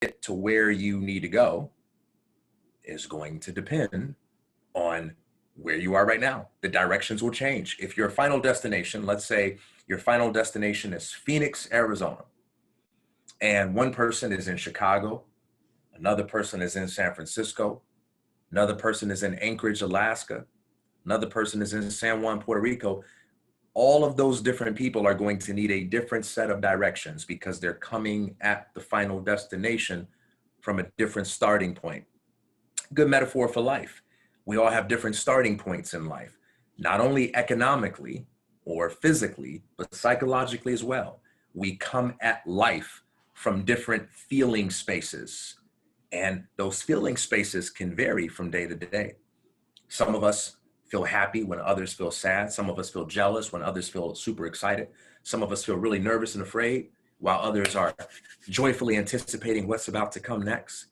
get to where you need to go is going to depend on where you are right now. The directions will change. If your final destination, let's say your final destination is Phoenix, Arizona, and one person is in Chicago, another person is in San Francisco, another person is in Anchorage, Alaska, another person is in San Juan, Puerto Rico, all of those different people are going to need a different set of directions because they're coming at the final destination from a different starting point. Good metaphor for life. We all have different starting points in life, not only economically or physically, but psychologically as well. We come at life from different feeling spaces, and those feeling spaces can vary from day to day. Some of us feel happy when others feel sad. Some of us feel jealous when others feel super excited. Some of us feel really nervous and afraid, while others are joyfully anticipating what's about to come next.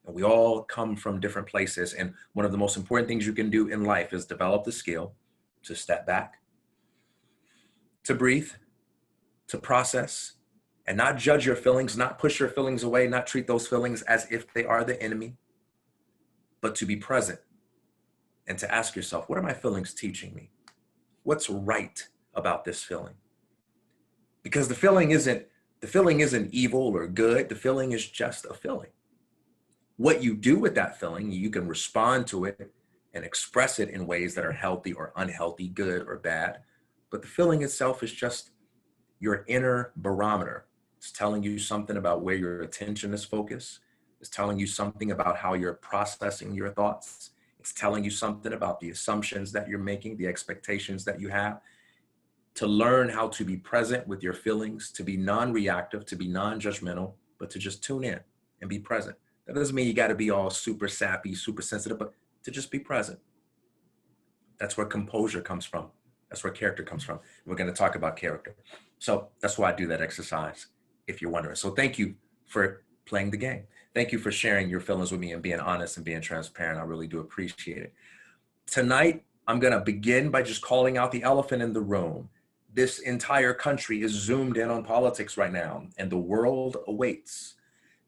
And we all come from different places. And one of the most important things you can do in life is develop the skill to step back, to breathe, to process, and not judge your feelings, not push your feelings away, not treat those feelings as if they are the enemy, but to be present and to ask yourself, what are my feelings teaching me? What's right about this feeling? Because the feeling isn't evil or good. The feeling is just a feeling. What you do with that feeling, you can respond to it and express it in ways that are healthy or unhealthy, good or bad. But the feeling itself is just your inner barometer. It's telling you something about where your attention is focused. It's telling you something about how you're processing your thoughts. It's telling you something about the assumptions that you're making, the expectations that you have. To learn how to be present with your feelings, to be non-reactive, to be non-judgmental, but to just tune in and be present. That doesn't mean you got to be all super sappy, super sensitive, but to just be present. That's where composure comes from. That's where character comes from. We're going to talk about character. So that's why I do that exercise, if you're wondering. So thank you for playing the game. Thank you for sharing your feelings with me and being honest and being transparent. I really do appreciate it. Tonight, I'm going to begin by just calling out the elephant in the room. This entire country is zoomed in on politics right now, and the world awaits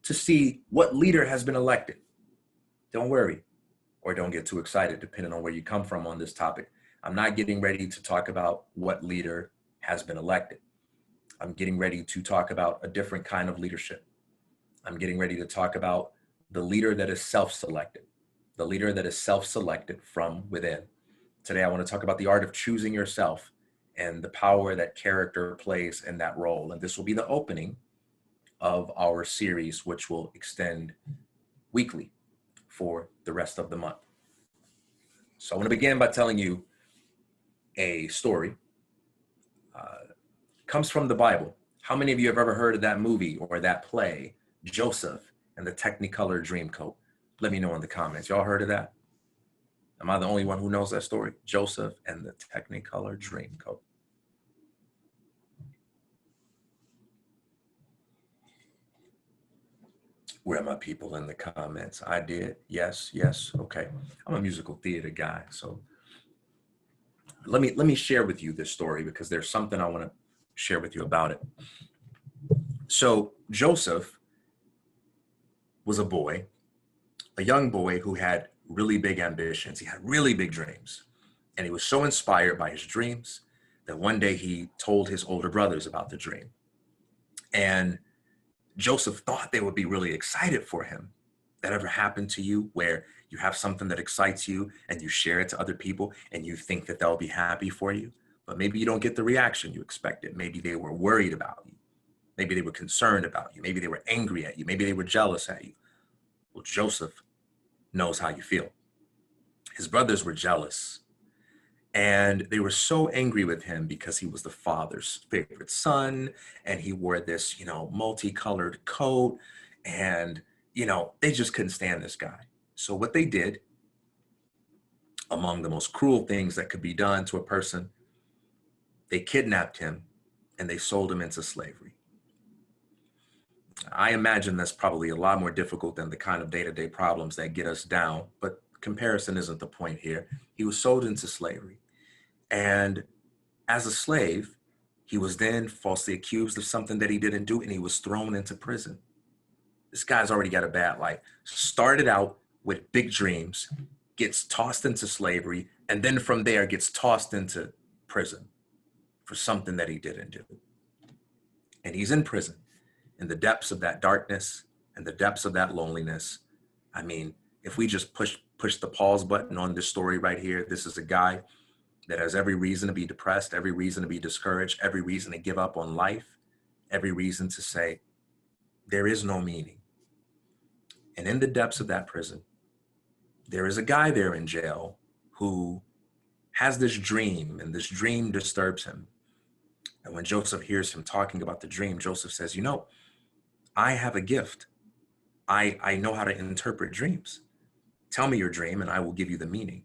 to see what leader has been elected. Don't worry, or don't get too excited, depending on where you come from on this topic. I'm not getting ready to talk about what leader has been elected. I'm getting ready to talk about a different kind of leadership. I'm getting ready to talk about the leader that is self-selected, the leader that is self-selected from within. Today, I want to talk about the art of choosing yourself and the power that character plays in that role. And this will be the opening of our series, which will extend weekly for the rest of the month. So I want to begin by telling you a story. Comes from the Bible. How many of you have ever heard of that movie or that play, Joseph and the Technicolor Dreamcoat? Let me know in the comments. Y'all heard of that? Am I the only one who knows that story? Joseph and the Technicolor Dreamcoat. Where are my people in the comments? I did. Yes, yes. Okay. I'm a musical theater guy, so let me share with you this story because there's something I want to share with you about it. So Joseph was a young boy who had really big ambitions. He had really big dreams. And he was so inspired by his dreams that one day he told his older brothers about the dream. And Joseph thought they would be really excited for him. That ever happened to you where you have something that excites you and you share it to other people and you think that they'll be happy for you, but maybe you don't get the reaction you expected. Maybe they were worried about you. Maybe they were concerned about you. Maybe they were angry at you. Maybe they were jealous at you. Well, Joseph knows how you feel. His brothers were jealous and they were so angry with him because he was the father's favorite son and he wore this, multicolored coat and, they just couldn't stand this guy. So what they did, among the most cruel things that could be done to a person, they kidnapped him and they sold him into slavery. I imagine that's probably a lot more difficult than the kind of day-to-day problems that get us down, but comparison isn't the point here. He was sold into slavery. And as a slave, he was then falsely accused of something that he didn't do, and he was thrown into prison. This guy's already got a bad life. Started out with big dreams, gets tossed into slavery, and then from there gets tossed into prison for something that he didn't do. And he's in prison in the depths of that darkness and the depths of that loneliness. I mean, if we just push the pause button on this story right here, this is a guy that has every reason to be depressed, every reason to be discouraged, every reason to give up on life, every reason to say, there is no meaning. And in the depths of that prison, there is a guy there in jail who has this dream, and this dream disturbs him. And when Joseph hears him talking about the dream, Joseph says, you know, I have a gift. I know how to interpret dreams. Tell me your dream and I will give you the meaning.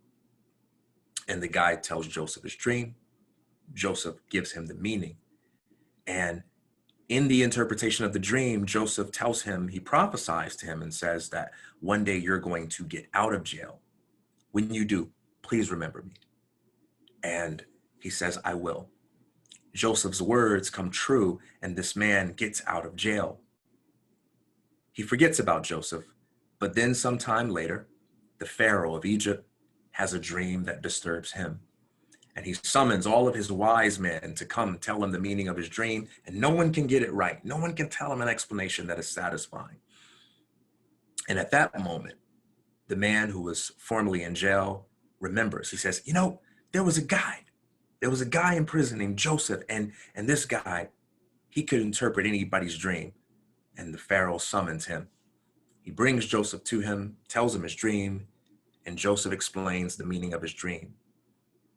And the guy tells Joseph his dream. Joseph gives him the meaning. And in the interpretation of the dream, Joseph tells him, he prophesies to him and says that one day you're going to get out of jail. When you do, please remember me. And he says, I will. Joseph's words come true, and this man gets out of jail. He forgets about Joseph, but then sometime later, the Pharaoh of Egypt has a dream that disturbs him. And he summons all of his wise men to come tell him the meaning of his dream, and no one can get it right. No one can tell him an explanation that is satisfying. And at that moment, the man who was formerly in jail remembers. He says, you know, there was a guy in prison named Joseph, and this guy, he could interpret anybody's dream. And the Pharaoh summons him. He brings Joseph to him, tells him his dream, and Joseph explains the meaning of his dream.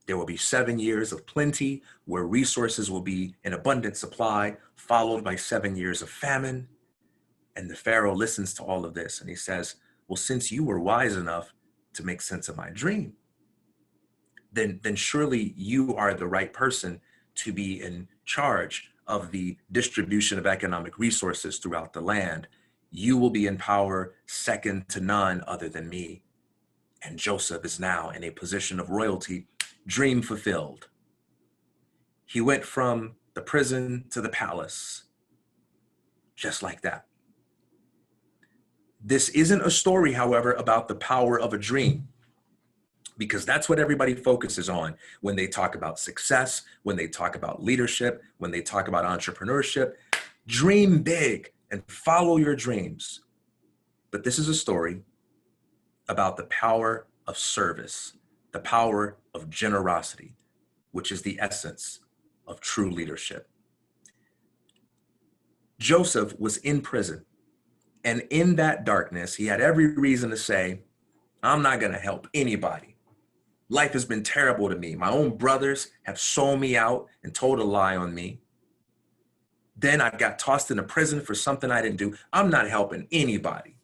There will be 7 years of plenty where resources will be in abundant supply, followed by 7 years of famine. And the Pharaoh listens to all of this and he says, well, since you were wise enough to make sense of my dream, then surely you are the right person to be in charge of the distribution of economic resources throughout the land. You will be in power second to none other than me. And Joseph is now in a position of royalty, dream fulfilled. He went from the prison to the palace, just like that. This isn't a story, however, about the power of a dream, because that's what everybody focuses on when they talk about success, when they talk about leadership, when they talk about entrepreneurship. Dream big and follow your dreams. But this is a story about the power of service, the power of generosity, which is the essence of true leadership. Joseph was in prison, and in that darkness, he had every reason to say, I'm not going to help anybody. Life has been terrible to me. My own brothers have sold me out and told a lie on me. Then I got tossed into prison for something I didn't do. I'm not helping anybody.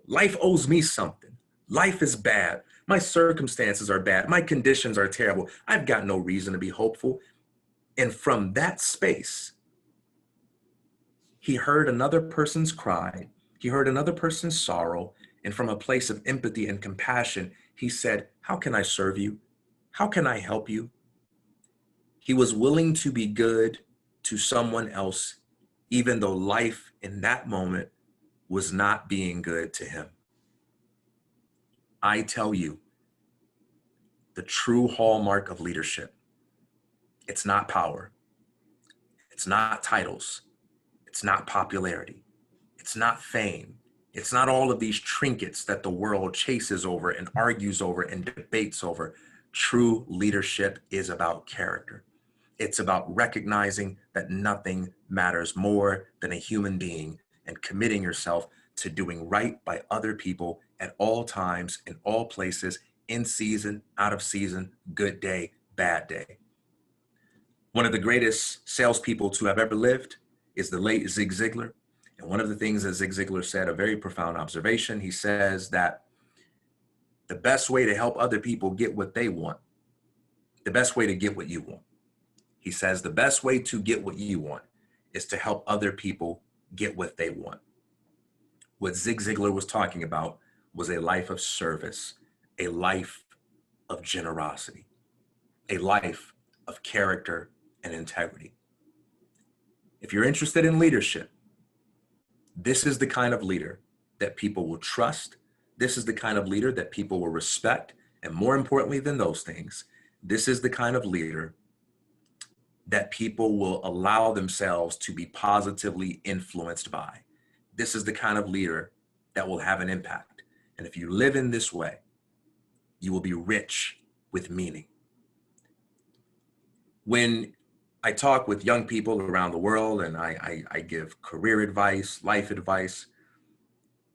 Life owes me something. Life is bad. My circumstances are bad. My conditions are terrible. I've got no reason to be hopeful. And from that space, he heard another person's cry. He heard another person's sorrow. And from a place of empathy and compassion, he said, how can I serve you? How can I help you? He was willing to be good to someone else, even though life in that moment was not being good to him. I tell you, the true hallmark of leadership, it's not power. It's not titles. It's not popularity. It's not fame. It's not all of these trinkets that the world chases over and argues over and debates over. True leadership is about character. It's about recognizing that nothing matters more than a human being and committing yourself to doing right by other people at all times, in all places, in season, out of season, good day, bad day. One of the greatest salespeople to have ever lived is the late Zig Ziglar. And one of the things that Zig Ziglar said, a very profound observation, he says that the best way to help other people get what they want, the best way to get what you want. He says the best way to get what you want is to help other people get what they want. What Zig Ziglar was talking about was a life of service, a life of generosity, a life of character and integrity. If you're interested in leadership, This is the kind of leader that people will trust. This is the kind of leader that people will respect. And more importantly than those things, this is the kind of leader that people will allow themselves to be positively influenced by. This is the kind of leader that will have an impact. And if you live in this way, you will be rich with meaning. When I talk with young people around the world and I give career advice, life advice,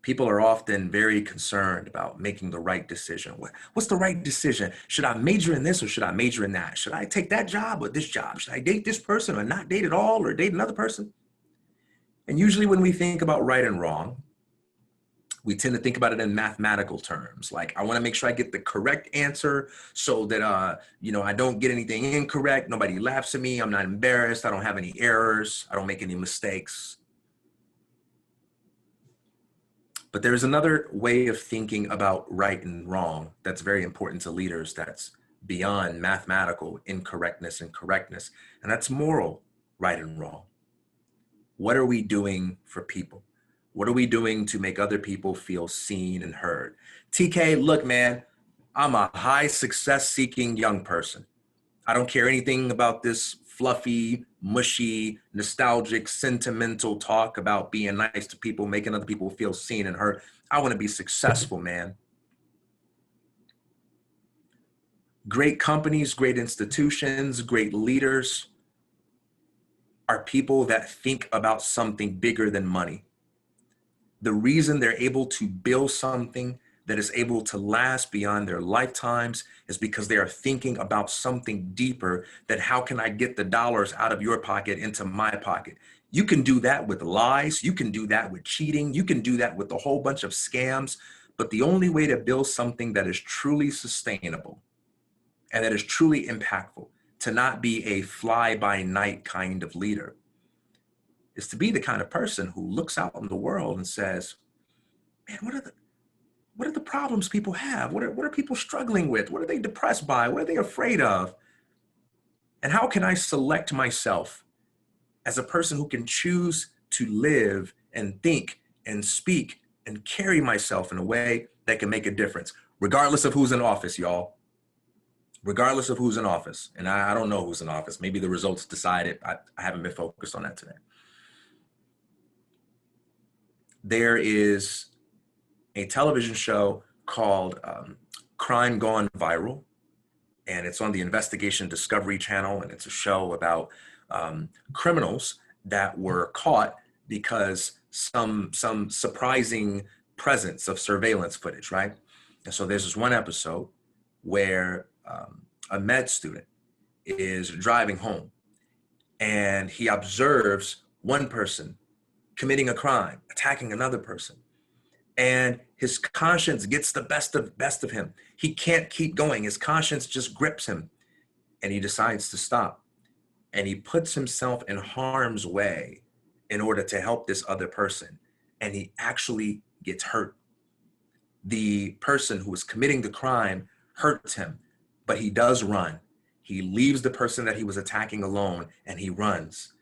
people are often very concerned about making the right decision. What's the right decision? Should I major in this or should I major in that? Should I take that job or this job? Should I date this person or not date at all or date another person? And usually when we think about right and wrong, we tend to think about it in mathematical terms. Like, I want to make sure I get the correct answer so that, I don't get anything incorrect. Nobody laughs at me. I'm not embarrassed. I don't have any errors. I don't make any mistakes. But there's another way of thinking about right and wrong that's very important to leaders, that's beyond mathematical incorrectness and correctness, and that's moral right and wrong. What are we doing for people? What are we doing to make other people feel seen and heard? TK, look, man, I'm a high success seeking young person. I don't care anything about this fluffy, mushy, nostalgic, sentimental talk about being nice to people, making other people feel seen and heard. I want to be successful, man. Great companies, great institutions, great leaders are people that think about something bigger than money. The reason they're able to build something that is able to last beyond their lifetimes is because they are thinking about something deeper than how can I get the dollars out of your pocket into my pocket. You can do that with lies. You can do that with cheating. You can do that with a whole bunch of scams. But the only way to build something that is truly sustainable and that is truly impactful, to not be a fly-by-night kind of leader, is to be the kind of person who looks out in the world and says, man, what are the problems people have? What are people struggling with? What are they depressed by? What are they afraid of? And how can I select myself as a person who can choose to live and think and speak and carry myself in a way that can make a difference, regardless of who's in office, y'all. Regardless of who's in office. And I don't know who's in office. Maybe the results decide it. I haven't been focused on that today. There is a television show called Crime Gone Viral, and it's on the Investigation Discovery Channel, and it's a show about criminals that were caught because some surprising presence of surveillance footage, right? And so there's this one episode where a med student is driving home and he observes one person committing a crime, attacking another person. And his conscience gets the best of him. He can't keep going. His conscience just grips him and he decides to stop. And he puts himself in harm's way in order to help this other person. And he actually gets hurt. The person who is committing the crime hurts him, but he does run. He leaves the person that he was attacking alone and he runs.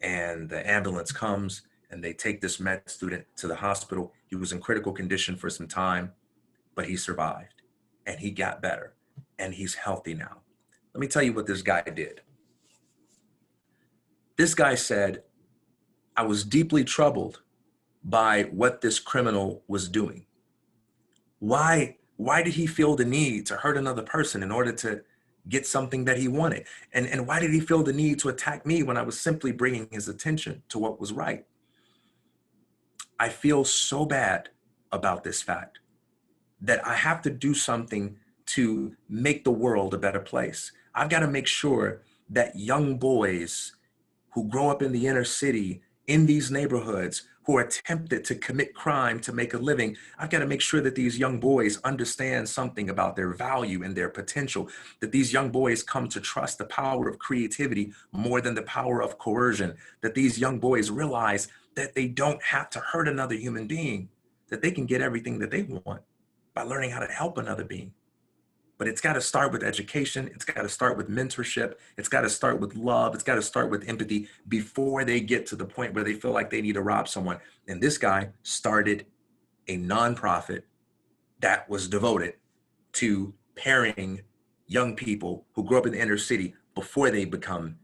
And the ambulance comes and they take this med student to the hospital. He was in critical condition for some time, but he survived and he got better and he's healthy now. Let me tell you what this guy did. This guy said, I was deeply troubled by what this criminal was doing. Why did he feel the need to hurt another person in order to get something that he wanted? And why did he feel the need to attack me when I was simply bringing his attention to what was right? I feel so bad about this fact that I have to do something to make the world a better place. I've got to make sure that young boys who grow up in the inner city, in these neighborhoods, who are tempted to commit crime to make a living, I've got to make sure that these young boys understand something about their value and their potential, that these young boys come to trust the power of creativity more than the power of coercion, that these young boys realize that they don't have to hurt another human being, that they can get everything that they want by learning how to help another being. But it's got to start with education. It's got to start with mentorship. It's got to start with love. It's got to start with empathy before they get to the point where they feel like they need to rob someone. And this guy started a nonprofit that was devoted to pairing young people who grew up in the inner city before they become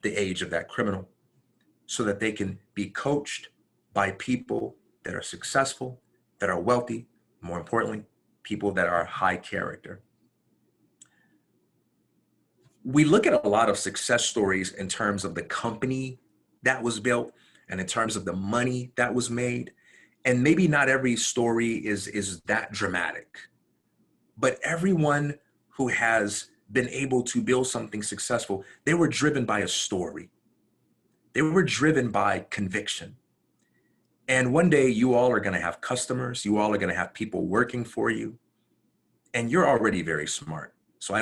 the age of that criminal, so that they can be coached by people that are successful, that are wealthy, more importantly, people that are high character. We look at a lot of success stories in terms of the company that was built and in terms of the money that was made. And maybe not every story is that dramatic, but everyone who has been able to build something successful, they were driven by a story. They were driven by conviction. And one day you all are going to have customers, you all are going to have people working for you, and you're already very smart. So I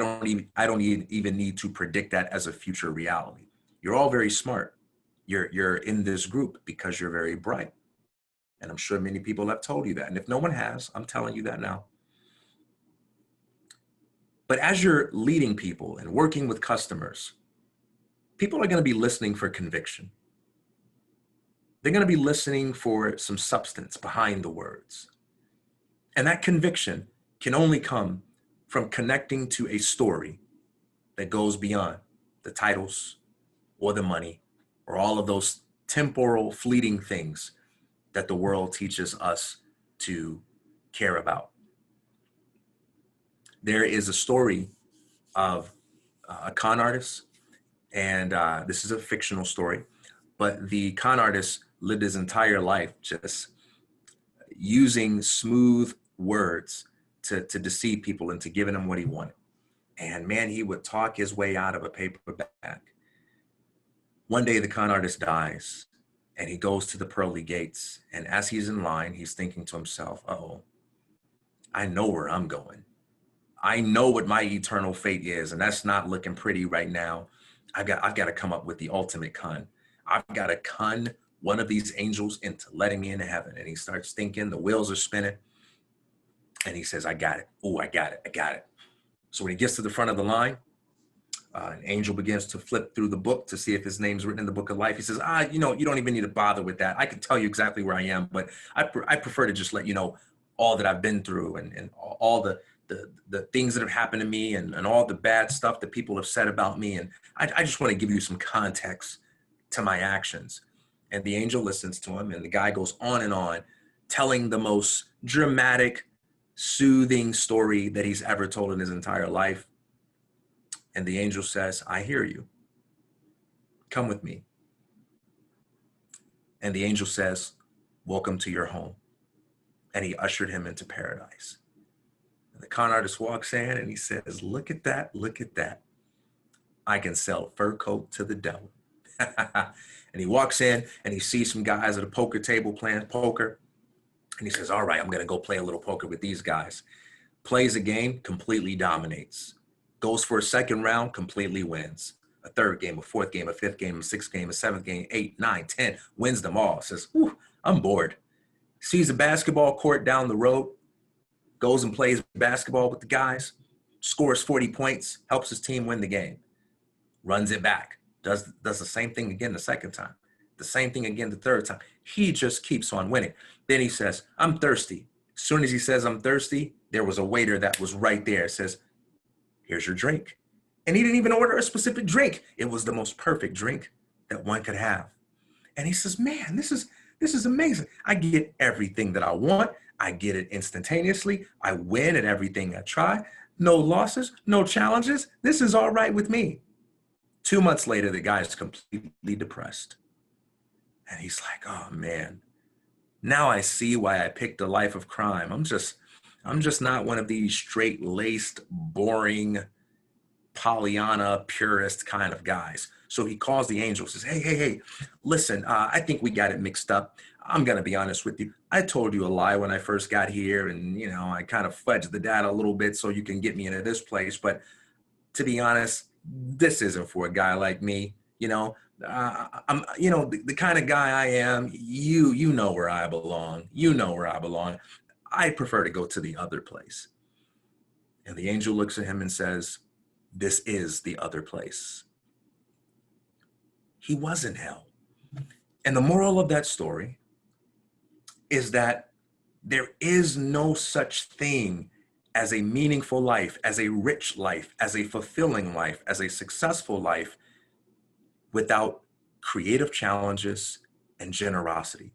don't even need to predict that as a future reality. You're all very smart. You're in this group because you're very bright. And I'm sure many people have told you that. And if no one has, I'm telling you that now. But as you're leading people and working with customers, people are going to be listening for conviction. They're going to be listening for some substance behind the words. And that conviction can only come from connecting to a story that goes beyond the titles or the money or all of those temporal, fleeting things that the world teaches us to care about. There is a story of a con artist, and this is a fictional story, but the con artist lived his entire life just using smooth words to deceive people into giving him what he wanted. And man, he would talk his way out of a paper bag. One day the con artist dies and he goes to the pearly gates. And as he's in line, he's thinking to himself, uh-oh, I know where I'm going. I know what my eternal fate is, and that's not looking pretty right now. I've got to come up with the ultimate con. I've got to con one of these angels into letting me into heaven. And he starts thinking, the wheels are spinning. And he says, I got it. Oh, I got it. I got it. So when he gets to the front of the line, an angel begins to flip through the book to see if his name's written in the book of life. He says, you don't even need to bother with that. I can tell you exactly where I am, but I prefer to just let you know all that I've been through and all the things that have happened to me and all the bad stuff that people have said about me. And I just want to give you some context to my actions. And the angel listens to him, and the guy goes on, telling the most dramatic, soothing story that he's ever told in his entire life. And the angel says, I hear you. Come with me. And the angel says, welcome to your home. And he ushered him into paradise. And the con artist walks in and he says, look at that, look at that. I can sell a fur coat to the devil. And he walks in and he sees some guys at a poker table playing poker. And he says, all right, I'm going to go play a little poker with these guys. Plays a game, completely dominates. Goes for a second round, completely wins. A third game, a fourth game, a fifth game, a sixth game, a seventh game, 8, 9, 10, wins them all. Says, whew, I'm bored. Sees a basketball court down the road, goes and plays basketball with the guys, scores 40 points, helps his team win the game, runs it back, does the same thing again the second time, the same thing again the third time. He just keeps on winning. Then he says, I'm thirsty. As soon as he says, I'm thirsty, there was a waiter that was right there. It says, here's your drink. And he didn't even order a specific drink. It was the most perfect drink that one could have. And he says, man, this is amazing. I get everything that I want. I get it instantaneously. I win at everything I try. No losses, no challenges. This is all right with me. 2 months later, the guy is completely depressed. And he's like, oh man, now I see why I picked a life of crime. I'm just not one of these straight-laced, boring, Pollyanna, purist kind of guys. So he calls the angel, says, hey, listen, I think we got it mixed up. I'm going to be honest with you. I told you a lie when I first got here, and, I kind of fudged the data a little bit so you can get me into this place. But to be honest, this isn't for a guy like me. I'm, the kind of guy I am, you know where I belong. You know where I belong. I prefer to go to the other place. And the angel looks at him and says, this is the other place. He was in hell. And the moral of that story is that there is no such thing as a meaningful life, as a rich life, as a fulfilling life, as a successful life without creative challenges and generosity.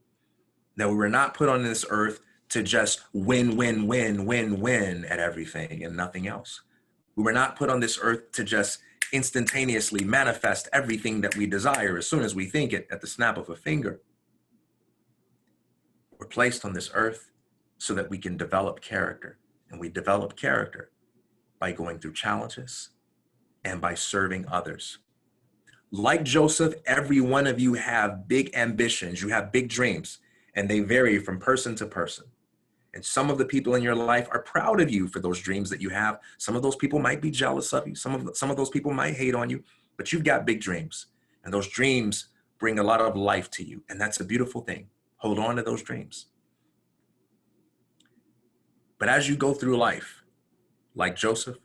That we were not put on this earth to just win, win, win, win, win at everything and nothing else. We were not put on this earth to just instantaneously manifest everything that we desire as soon as we think it at the snap of a finger. We're placed on this earth so that we can develop character. And we develop character by going through challenges and by serving others. Like Joseph, every one of you have big ambitions, you have big dreams, and they vary from person to person. And some of the people in your life are proud of you for those dreams that you have. Some of those people might be jealous of you. Some of those people might hate on you, but you've got big dreams. And those dreams bring a lot of life to you. And that's a beautiful thing. Hold on to those dreams. But as you go through life, like Joseph,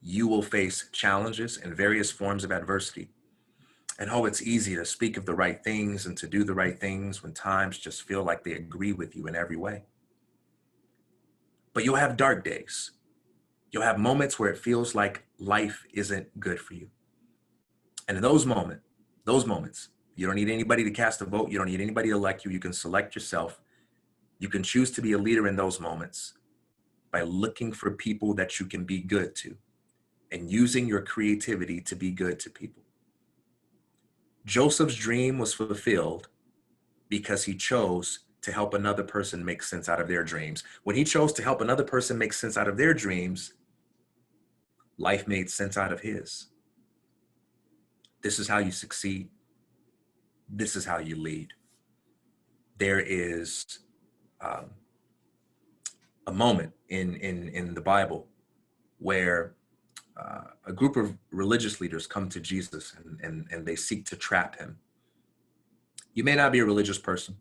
you will face challenges and various forms of adversity. And oh, it's easy to speak of the right things and to do the right things when times just feel like they agree with you in every way. But you'll have dark days. You'll have moments where it feels like life isn't good for you. And in those moments, you don't need anybody to cast a vote. You don't need anybody to elect you. You can select yourself. You can choose to be a leader in those moments by looking for people that you can be good to and using your creativity to be good to people. Joseph's dream was fulfilled because he chose to help another person make sense out of their dreams. When he chose to help another person make sense out of their dreams, life made sense out of his. This is how you succeed. This is how you lead. There is a moment in the Bible where a group of religious leaders come to Jesus and they seek to trap him. You may not be a religious person.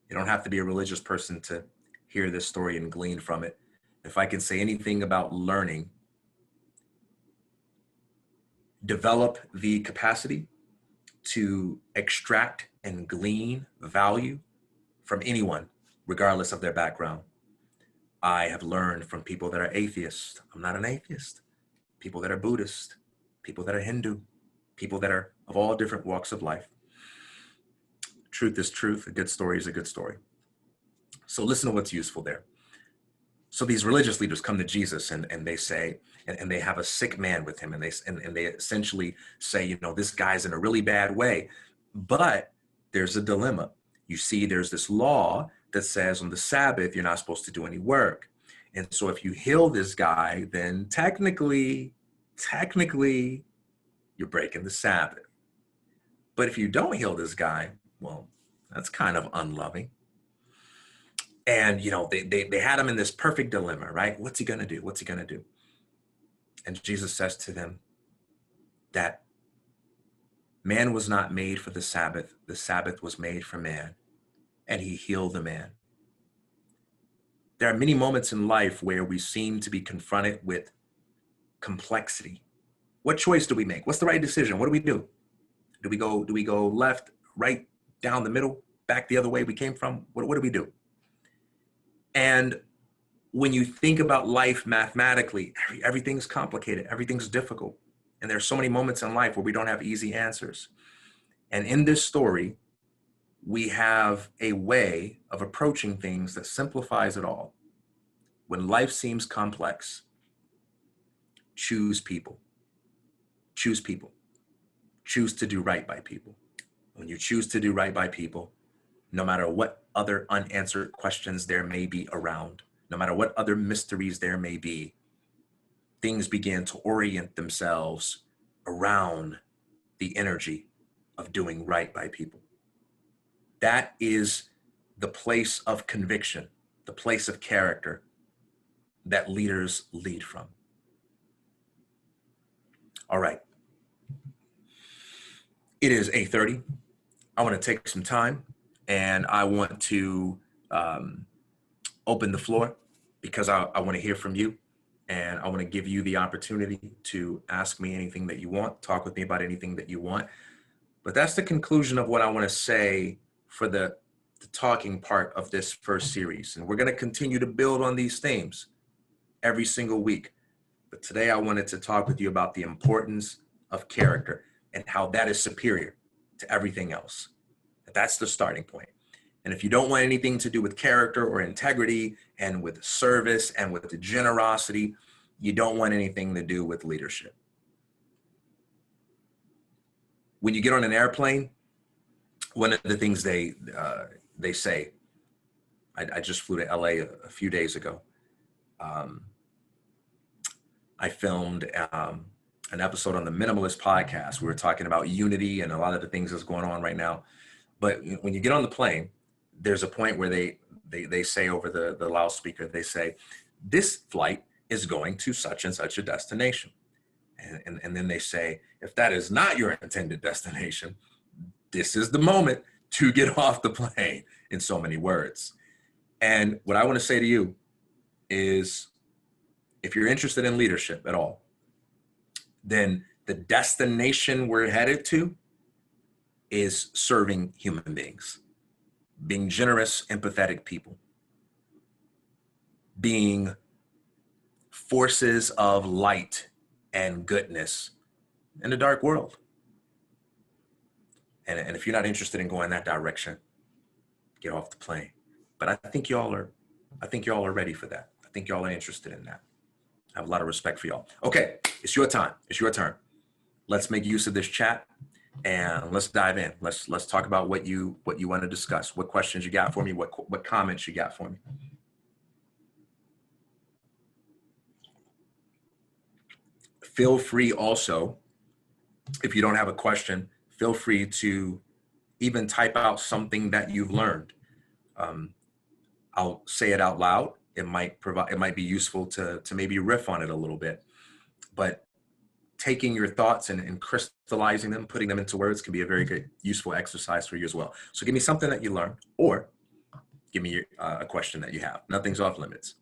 You don't have to be a religious person to hear this story and glean from it. If I can say anything about learning, develop the capacity to extract and glean value from anyone, regardless of their background. I have learned from people that are atheists. I'm not an atheist. People that are Buddhist, people that are Hindu, people that are of all different walks of life. Truth is truth. A good story is a good story. So listen to what's useful there. So these religious leaders come to Jesus and they say, and they have a sick man with him, and they essentially say, you know, this guy's in a really bad way. But there's a dilemma. You see, there's this law that says on the Sabbath, you're not supposed to do any work. And so if you heal this guy, then technically, you're breaking the Sabbath. But if you don't heal this guy, well, that's kind of unloving. And, you know, they had him in this perfect dilemma, right? What's he going to do? What's he going to do? And Jesus says to them that man was not made for the Sabbath. The Sabbath was made for man. And he healed the man. There are many moments in life where we seem to be confronted with complexity. What choice do we make? What's the right decision? What do we do? Do we go left, right, down the middle, back the other way we came from? What do we do? And when you think about life mathematically, everything's complicated, everything's difficult. And there's so many moments in life where we don't have easy answers. And in this story, we have a way of approaching things that simplifies it all. When life seems complex, choose people. Choose people. Choose to do right by people. When you choose to do right by people, no matter what other unanswered questions there may be around, no matter what other mysteries there may be, things begin to orient themselves around the energy of doing right by people. That is the place of conviction, the place of character that leaders lead from. All right. It is 8:30. I want to take some time and I want to open the floor because I want to hear from you. and I want to give you the opportunity to ask me anything that you want, talk with me about anything that you want. But that's the conclusion of what I want to say for the talking part of this first series. And we're going to continue to build on these themes every single week. But today I wanted to talk with you about the importance of character and how that is superior to everything else. That's the starting point. And if you don't want anything to do with character or integrity and with service and with the generosity, you don't want anything to do with leadership. When you get on an airplane, one of the things they say, I just flew to LA a few days ago. I filmed an episode on the Minimalist podcast. We were talking about unity and a lot of the things that's going on right now. But when you get on the plane, there's a point where they say over the loudspeaker, they say, this flight is going to such and such a destination. And then they say, if that is not your intended destination, this is the moment to get off the plane, in so many words. And what I want to say to you is, if you're interested in leadership at all, then the destination we're headed to is serving human beings, being generous, empathetic people, being forces of light and goodness in a dark world. And if you're not interested in going that direction, get off the plane. But I think y'all are ready for that. I think y'all are interested in that. I have a lot of respect for y'all. Okay, it's your time. It's your turn. Let's make use of this chat and let's dive in. Let's talk about what you want to discuss. What questions you got for me? What comments you got for me? Feel free also, if you don't have a question, feel free to even type out something that you've learned. I'll say it out loud. It might be useful to maybe riff on it a little bit, but taking your thoughts and crystallizing them, putting them into words can be a very good, useful exercise for you as well. So give me something that you learned, or give me a question that you have. Nothing's off limits.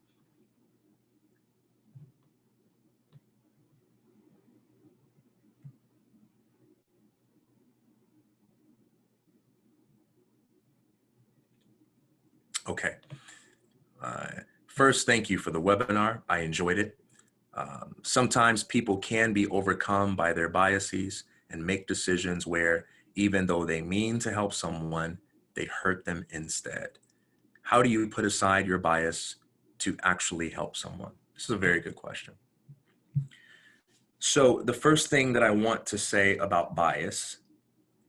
Okay. First, thank you for the webinar. I enjoyed it. Sometimes people can be overcome by their biases and make decisions where, even though they mean to help someone, they hurt them instead. How do you put aside your bias to actually help someone? This is a very good question. So the first thing that I want to say about bias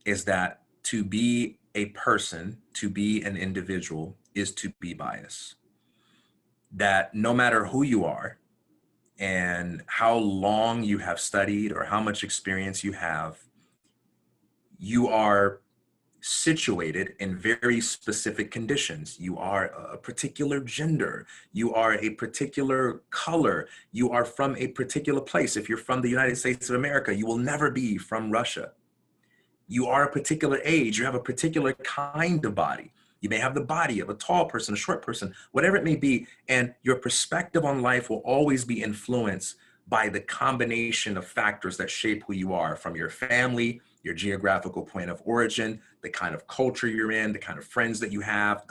is that to be a person, to be an individual, is to be biased. That no matter who you are and how long you have studied or how much experience you have, you are situated in very specific conditions. You are a particular gender, you are a particular color, you are from a particular place. If you're from the United States of America, you will never be from Russia. You are a particular age, you have a particular kind of body. You may have the body of a tall person, a short person, whatever it may be, and your perspective on life will always be influenced by the combination of factors that shape who you are, from your family, your geographical point of origin, the kind of culture you're in, the kind of friends that you have,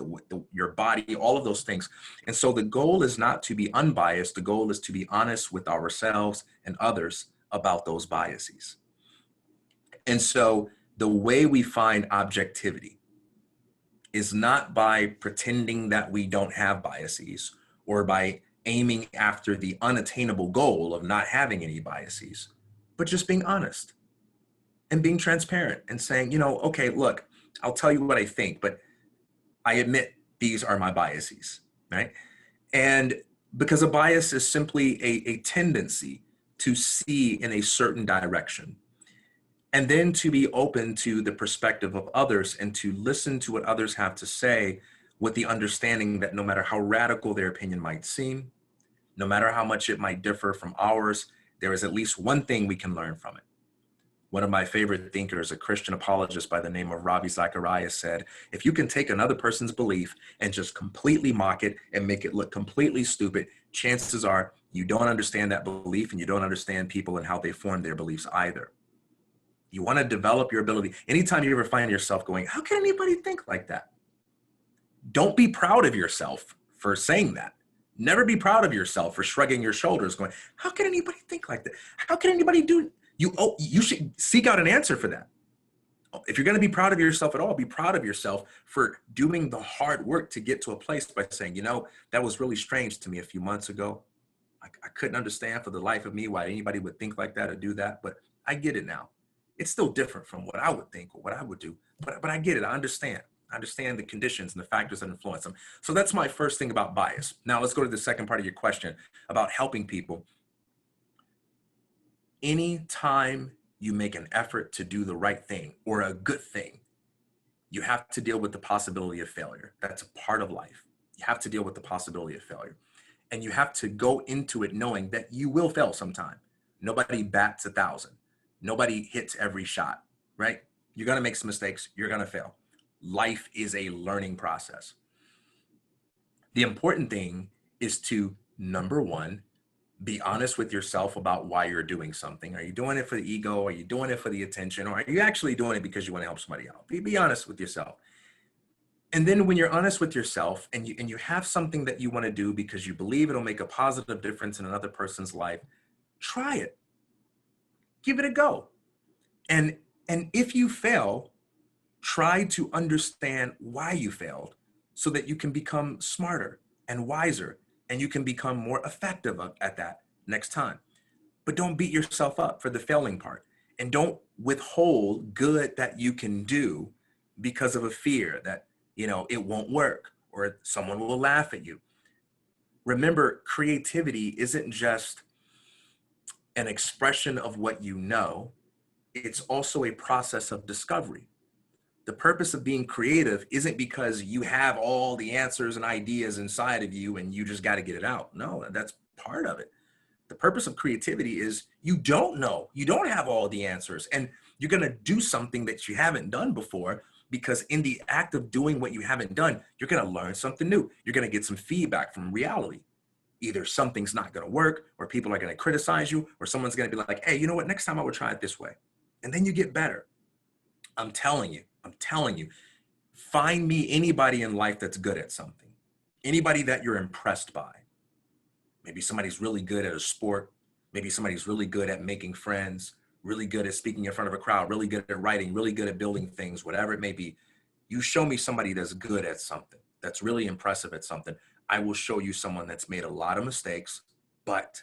your body, all of those things. And so the goal is not to be unbiased. The goal is to be honest with ourselves and others about those biases. And so the way we find objectivity is not by pretending that we don't have biases or by aiming after the unattainable goal of not having any biases, but just being honest and being transparent and saying, okay, look, I'll tell you what I think, but I admit these are my biases, right? And because a bias is simply a tendency to see in a certain direction, and then to be open to the perspective of others and to listen to what others have to say, with the understanding that no matter how radical their opinion might seem, no matter how much it might differ from ours, there is at least one thing we can learn from it. One of my favorite thinkers, a Christian apologist by the name of Ravi Zacharias, said, if you can take another person's belief and just completely mock it and make it look completely stupid, chances are you don't understand that belief and you don't understand people and how they form their beliefs either. You want to develop your ability. Anytime you ever find yourself going, how can anybody think like that? Don't be proud of yourself for saying that. Never be proud of yourself for shrugging your shoulders, going, how can anybody think like that? How can anybody do you? Oh, you should seek out an answer for that. If you're going to be proud of yourself at all, be proud of yourself for doing the hard work to get to a place by saying, you know, that was really strange to me a few months ago. I couldn't understand for the life of me why anybody would think like that or do that, but I get it now. It's still different from what I would think or what I would do, but I get it. I understand. I understand the conditions and the factors that influence them. So that's my first thing about bias. Now let's go to the second part of your question about helping people. Anytime you make an effort to do the right thing or a good thing, you have to deal with the possibility of failure. That's a part of life. You have to deal with the possibility of failure. And you have to go into it knowing that you will fail sometime. Nobody bats 1,000. Nobody hits every shot, right? You're going to make some mistakes. You're going to fail. Life is a learning process. The important thing is to, number one, be honest with yourself about why you're doing something. Are you doing it for the ego? Are you doing it for the attention? Or are you actually doing it because you want to help somebody out? Be honest with yourself. And then when you're honest with yourself and you have something that you want to do because you believe it'll make a positive difference in another person's life, try it. Give it a go. And if you fail, try to understand why you failed so that you can become smarter and wiser and you can become more effective at that next time. But don't beat yourself up for the failing part and don't withhold good that you can do because of a fear that, you know, it won't work or someone will laugh at you. Remember, creativity isn't just an expression of what you know, it's also a process of discovery. The purpose of being creative isn't because you have all the answers and ideas inside of you and you just got to get it out. No, that's part of it. The purpose of creativity is you don't know, you don't have all the answers, and you're going to do something that you haven't done before because in the act of doing what you haven't done, you're going to learn something new. You're going to get some feedback from reality. Either something's not going to work or people are going to criticize you or someone's going to be like, hey, you know what? Next time I would try it this way. And then you get better. I'm telling you, find me anybody in life that's good at something, anybody that you're impressed by. Maybe somebody's really good at a sport. Maybe somebody's really good at making friends, really good at speaking in front of a crowd, really good at writing, really good at building things, whatever it may be. You show me somebody that's good at something, that's really impressive at something. I will show you someone that's made a lot of mistakes, but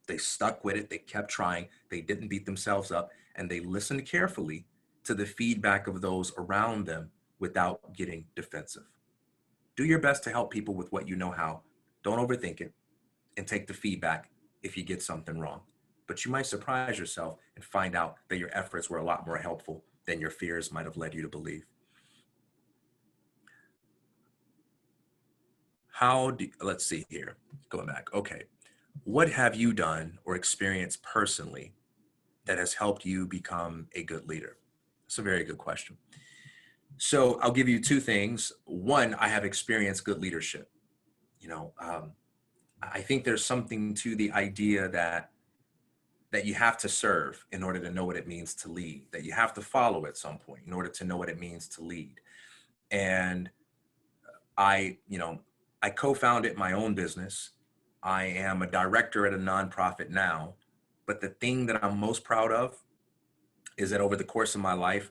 they stuck with it. They kept trying. They didn't beat themselves up, and they listened carefully to the feedback of those around them without getting defensive. Do your best to help people with what you know how. Don't overthink it and take the feedback if you get something wrong. But you might surprise yourself and find out that your efforts were a lot more helpful than your fears might have led you to believe. Let's see here, going back. Okay. What have you done or experienced personally that has helped you become a good leader? That's a very good question. So I'll give you two things. One, I have experienced good leadership. You know, I think there's something to the idea that you have to serve in order to know what it means to lead, that you have to follow at some point in order to know what it means to lead. And I co-founded my own business. I am a director at a nonprofit now, but the thing that I'm most proud of is that over the course of my life,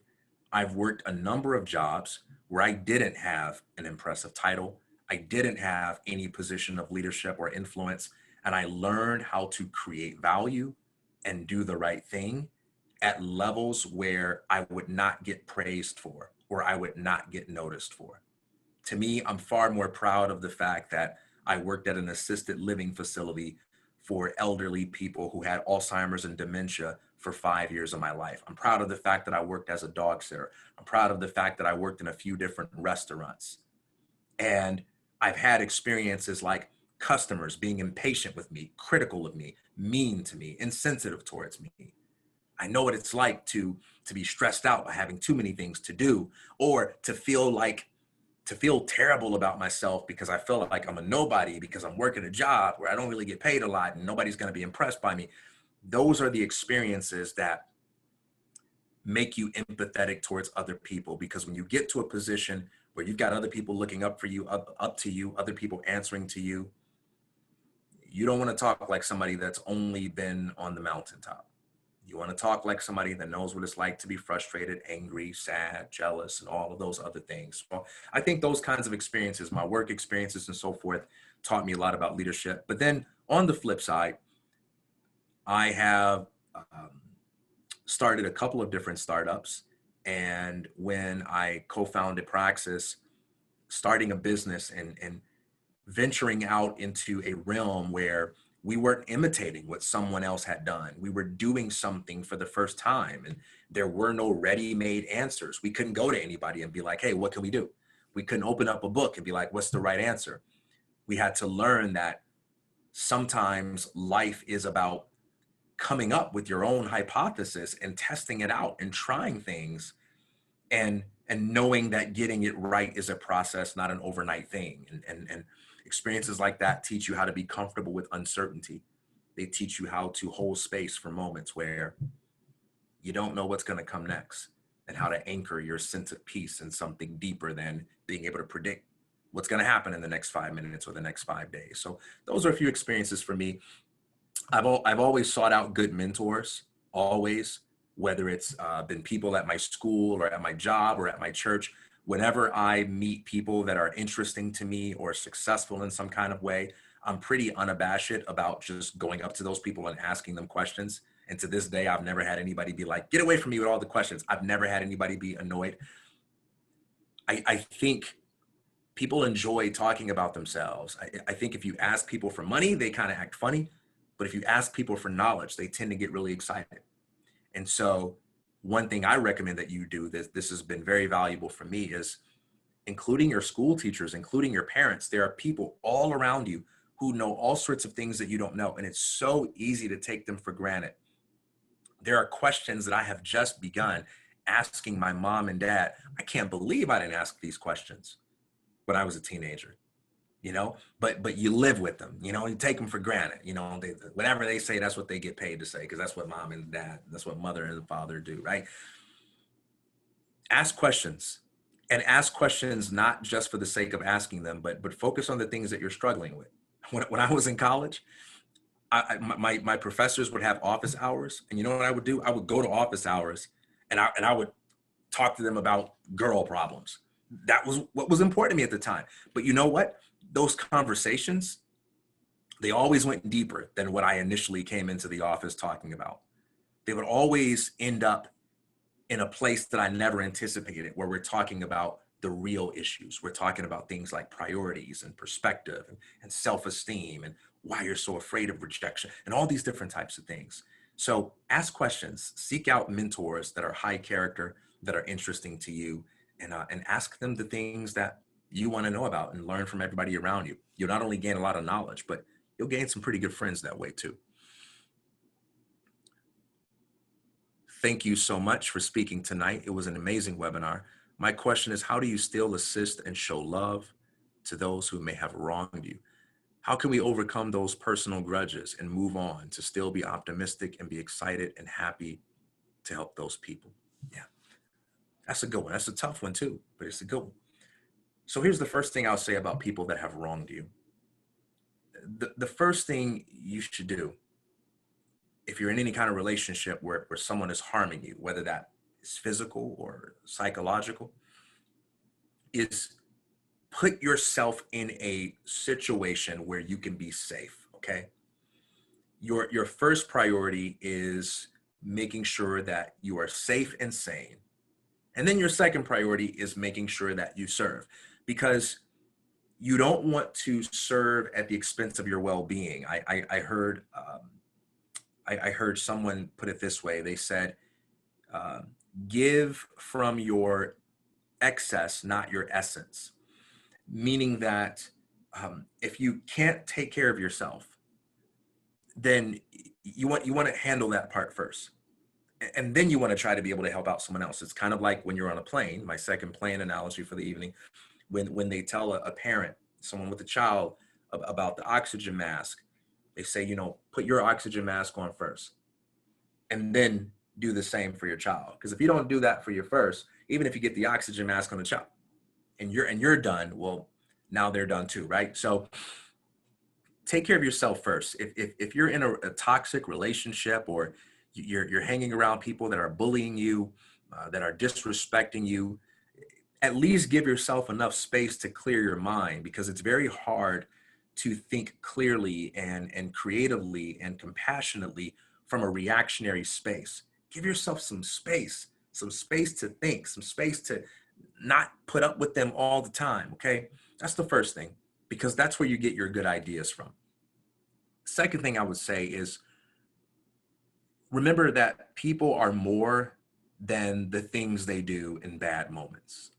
I've worked a number of jobs where I didn't have an impressive title. I didn't have any position of leadership or influence, and I learned how to create value and do the right thing at levels where I would not get praised for or I would not get noticed for. To me, I'm far more proud of the fact that I worked at an assisted living facility for elderly people who had Alzheimer's and dementia for 5 years of my life. I'm proud of the fact that I worked as a dog sitter. I'm proud of the fact that I worked in a few different restaurants. And I've had experiences like customers being impatient with me, critical of me, mean to me, insensitive towards me. I know what it's like to be stressed out by having too many things to do, or to feel terrible about myself because I feel like I'm a nobody because I'm working a job where I don't really get paid a lot and nobody's going to be impressed by me. Those are the experiences that make you empathetic towards other people, because when you get to a position where you've got other people looking up for you, up to you, other people answering to you, you don't want to talk like somebody that's only been on the mountaintop. You want to talk like somebody that knows what it's like to be frustrated, angry, sad, jealous, and all of those other things. So I think those kinds of experiences, my work experiences and so forth, taught me a lot about leadership. But then on the flip side, I have started a couple of different startups. And when I co-founded Praxis, starting a business and venturing out into a realm where we weren't imitating what someone else had done. We were doing something for the first time, and there were no ready-made answers. We couldn't go to anybody and be like, hey, what can we do? We couldn't open up a book and be like, what's the right answer? We had to learn that sometimes life is about coming up with your own hypothesis and testing it out and trying things, and knowing that getting it right is a process, not an overnight thing. And experiences like that teach you how to be comfortable with uncertainty. They teach you how to hold space for moments where you don't know what's going to come next, and how to anchor your sense of peace in something deeper than being able to predict what's going to happen in the next 5 minutes or the next 5 days. So those are a few experiences for me. I've always sought out good mentors, always, whether it's been people at my school or at my job or at my church. Whenever I meet people that are interesting to me or successful in some kind of way, I'm pretty unabashed about just going up to those people and asking them questions. And to this day, I've never had anybody be like, get away from me with all the questions. I've never had anybody be annoyed. I think people enjoy talking about themselves. I think if you ask people for money, they kind of act funny. But if you ask people for knowledge, they tend to get really excited. And so one thing I recommend that you do, this has been very valuable for me, is including your school teachers, including your parents. There are people all around you who know all sorts of things that you don't know. And it's so easy to take them for granted. There are questions that I have just begun asking my mom and dad. I can't believe I didn't ask these questions when I was a teenager, but you live with them, you take them for granted, whatever they say, that's what they get paid to say, because that's what mom and dad, that's what mother and father do, right? Ask questions, and ask questions not just for the sake of asking them, but focus on the things that you're struggling with. When I was in college, my professors would have office hours, and you know what I would do? I would go to office hours, and I would talk to them about girl problems. That was what was important to me at the time. But you know what? Those conversations, they always went deeper than what I initially came into the office talking about. They would always end up in a place that I never anticipated, where we're talking about the real issues. We're talking about things like priorities and perspective and self-esteem and why you're so afraid of rejection and all these different types of things. So ask questions, seek out mentors that are high character, that are interesting to you, and ask them the things that you want to know about, and learn from everybody around you. You'll not only gain a lot of knowledge, but you'll gain some pretty good friends that way too. Thank you so much for speaking tonight. It was an amazing webinar. My question is, how do you still assist and show love to those who may have wronged you? How can we overcome those personal grudges and move on to still be optimistic and be excited and happy to help those people? Yeah, that's a good one. That's a tough one too, but it's a good one. So here's the first thing I'll say about people that have wronged you. The first thing you should do, if you're in any kind of relationship where someone is harming you, whether that is physical or psychological, is put yourself in a situation where you can be safe, okay? Your first priority is making sure that you are safe and sane. And then your second priority is making sure that you serve, because you don't want to serve at the expense of your well-being. I heard someone put it this way. They said, give from your excess, not your essence. Meaning that if you can't take care of yourself, then you want to handle that part first. And then you want to try to be able to help out someone else. It's kind of like when you're on a plane, my second plane analogy for the evening, when they tell a parent, someone with a child, about the oxygen mask, they say, put your oxygen mask on first and then do the same for your child. Because if you don't do that for your first, even if you get the oxygen mask on the child and you're done, well, now they're done too, right? So take care of yourself first. If you're in a toxic relationship, or you're hanging around people that are bullying you, that are disrespecting you, at least give yourself enough space to clear your mind, because it's very hard to think clearly and creatively and compassionately from a reactionary space. Give yourself some space to think, some space to not put up with them all the time. Okay. That's the first thing, because that's where you get your good ideas from. Second thing I would say is, remember that people are more than the things they do in bad moments.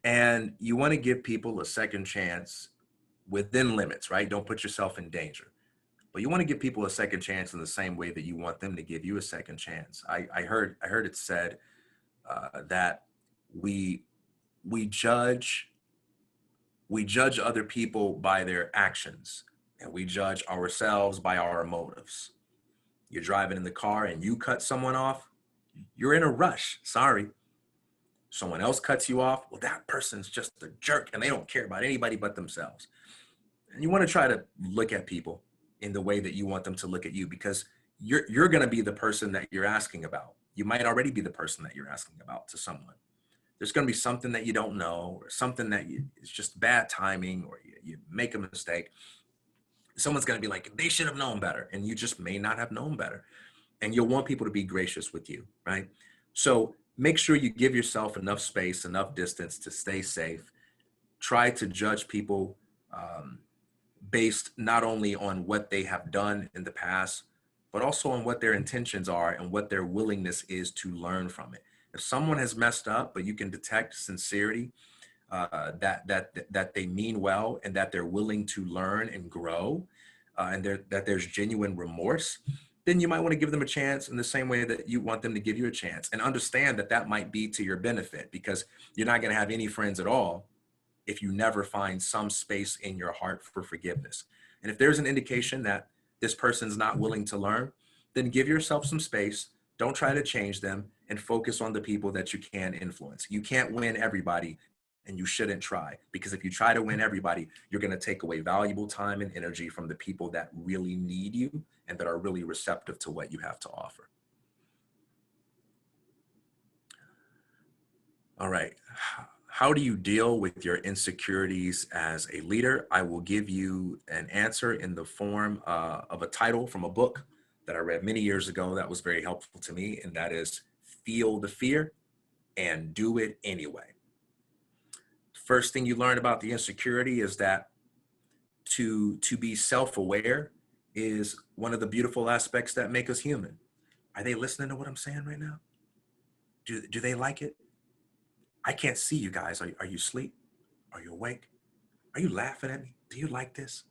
And you want to give people a second chance within limits, right? Don't put yourself in danger. But you want to give people a second chance in the same way that you want them to give you a second chance. I heard it said that we we judge we judge other people by their actions, and we judge ourselves by our motives. You're driving in the car and you cut someone off, you're in a rush. Sorry. Someone else cuts you off, well, that person's just a jerk and they don't care about anybody but themselves. And you want to try to look at people in the way that you want them to look at you, because you're going to be the person that you're asking about. You might already be the person that you're asking about to someone. There's going to be something that you don't know, or something that it's just bad timing, or you make a mistake. Someone's going to be like, they should have known better. And you just may not have known better. And you'll want people to be gracious with you, right? So make sure you give yourself enough space, enough distance to stay safe. Try to judge people based not only on what they have done in the past, but also on what their intentions are and what their willingness is to learn from it. If someone has messed up, but you can detect sincerity, that they mean well, and that they're willing to learn and grow, and that there's genuine remorse, then you might want to give them a chance in the same way that you want them to give you a chance, and understand that that might be to your benefit, because you're not going to have any friends at all if you never find some space in your heart for forgiveness. And if there's an indication that this person's not willing to learn, then give yourself some space. Don't try to change them, and focus on the people that you can influence. You can't win everybody, and you shouldn't try, because if you try to win everybody, you're going to take away valuable time and energy from the people that really need you and that are really receptive to what you have to offer. All right. How do you deal with your insecurities as a leader? I will give you an answer in the form of a title from a book that I read many years ago that was very helpful to me, and that is Feel the Fear and Do It Anyway. First thing you learn about the insecurity is that to be self-aware is one of the beautiful aspects that make us human. Are they listening to what I'm saying right now? Do they like it? I can't see you guys. Are you asleep? Are you awake? Are you laughing at me? Do you like this?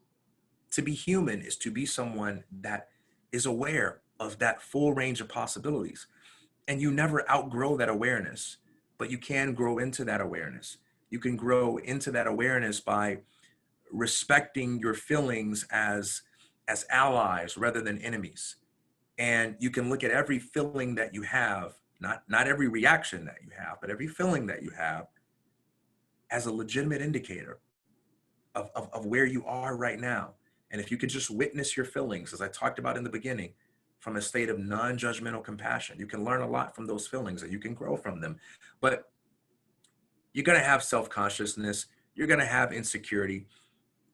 To be human is to be someone that is aware of that full range of possibilities. And you never outgrow that awareness, but you can grow into that awareness. You can grow into that awareness by respecting your feelings as allies rather than enemies. And you can look at every feeling that you have, not every reaction that you have, but every feeling that you have, as a legitimate indicator of where you are right now. And if you could just witness your feelings, as I talked about in the beginning, from a state of non-judgmental compassion, you can learn a lot from those feelings and you can grow from them. But you're going to have self-consciousness, you're going to have insecurity.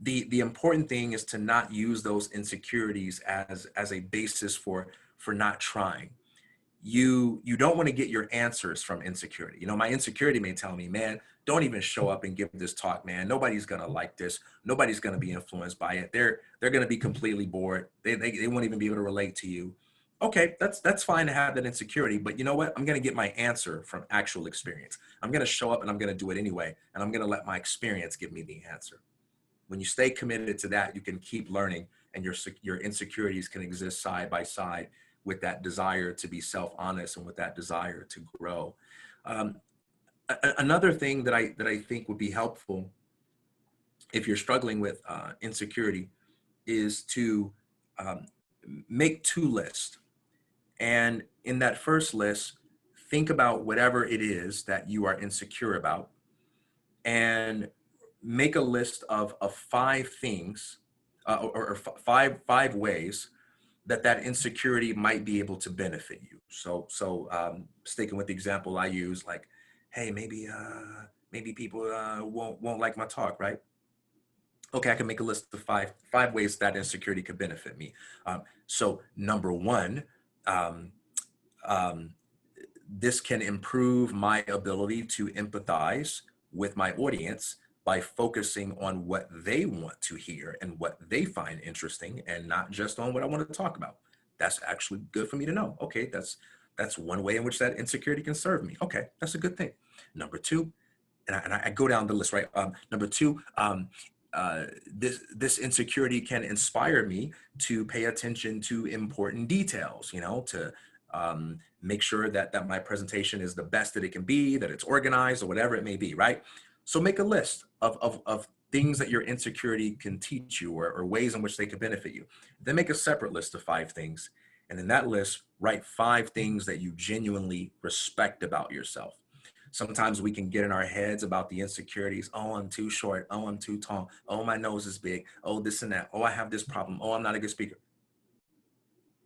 The important thing is to not use those insecurities as a basis for not trying. You don't want to get your answers from insecurity. My insecurity may tell me, man, don't even show up and give this talk, man. Nobody's going to like this. Nobody's going to be influenced by it. They're going to be completely bored. They won't even be able to relate to you. Okay, that's fine to have that insecurity, but you know what? I'm going to get my answer from actual experience. I'm going to show up and I'm going to do it anyway, and I'm going to let my experience give me the answer. When you stay committed to that, you can keep learning, and your insecurities can exist side by side with that desire to be self-honest and with that desire to grow. Um, Another thing that I think would be helpful if you're struggling with insecurity is to um, make two lists. And in that first list, think about whatever it is that you are insecure about and make a list of five things five ways that that insecurity might be able to benefit you. So sticking with the example I use, like, hey, maybe people won't like my talk, right? Okay, I can make a list of five ways that insecurity could benefit me. So number one, um, um, this can improve my ability to empathize with my audience by focusing on what they want to hear and what they find interesting and not just on what I want to talk about. That's actually good for me to know. Okay, that's one way in which that insecurity can serve me. Okay, that's a good thing. Number two, and I go down the list, right? Number two, this insecurity can inspire me to pay attention to important details, to make sure that my presentation is the best that it can be, that it's organized or whatever it may be, right? So make a list of things that your insecurity can teach you or ways in which they could benefit you. Then make a separate list of five things. And in that list, write five things that you genuinely respect about yourself. Sometimes we can get in our heads about the insecurities. Oh, I'm too short. Oh, I'm too tall. Oh, my nose is big. Oh, this and that. Oh, I have this problem. Oh, I'm not a good speaker.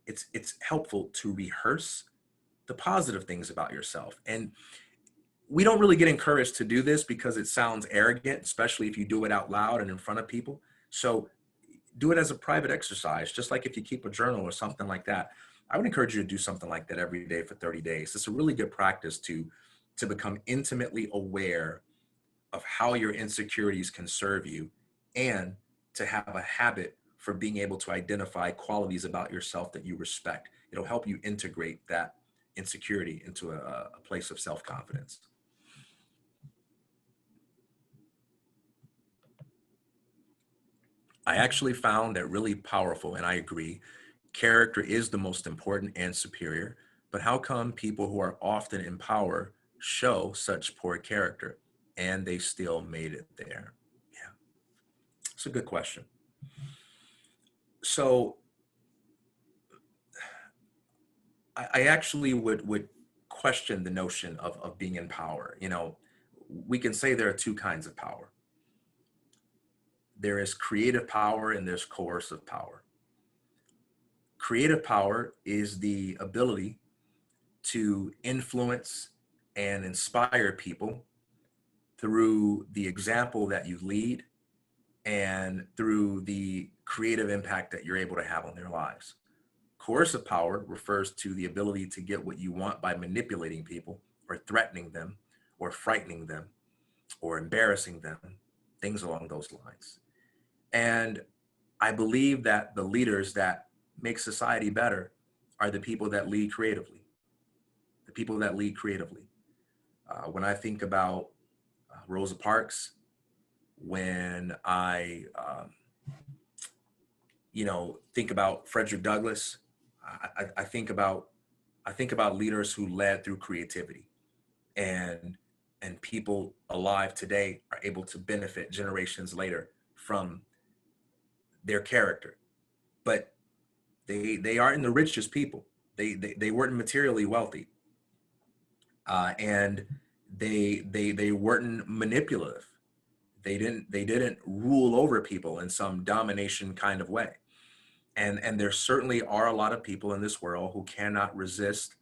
It's helpful to rehearse the positive things about yourself. And we don't really get encouraged to do this because it sounds arrogant, especially if you do it out loud and in front of people. So do it as a private exercise, just like if you keep a journal or something like that. I would encourage you to do something like that every day for 30 days. It's a really good practice to become intimately aware of how your insecurities can serve you and to have a habit for being able to identify qualities about yourself that you respect. It'll help you integrate that insecurity into a place of self-confidence. I actually found that really powerful, and I agree. Character is the most important and superior, but how come people who are often in power show such poor character and they still made it there? Yeah, it's a good question. So I actually would question the notion of being in power. We can say there are two kinds of power. There is creative power and there's coercive power. Creative power is the ability to influence and inspire people through the example that you lead and through the creative impact that you're able to have on their lives. Coercive power refers to the ability to get what you want by manipulating people or threatening them or frightening them or embarrassing them, things along those lines. And I believe that the leaders that make society better are the people that lead creatively, the people that lead creatively. When I think about Rosa Parks, when I, think about Frederick Douglass, I think about leaders who led through creativity, and people alive today are able to benefit generations later from their character. But they aren't the richest people. They weren't materially wealthy, and they weren't manipulative. They didn't rule over people in some domination kind of way. And there certainly are a lot of people in this world who cannot resist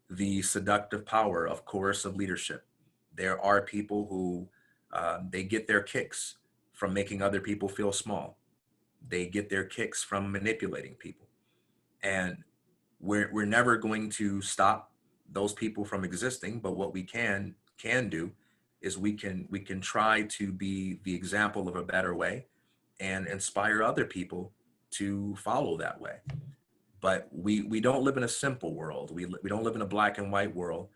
the seductive power of coercive leadership. There are people who they get their kicks from making other people feel small. They get their kicks from manipulating people. And we're never going to stop those people from existing, but what we can do is we can try to be the example of a better way and inspire other people to follow that way. But we don't live in a simple world. We don't live in a black and white world.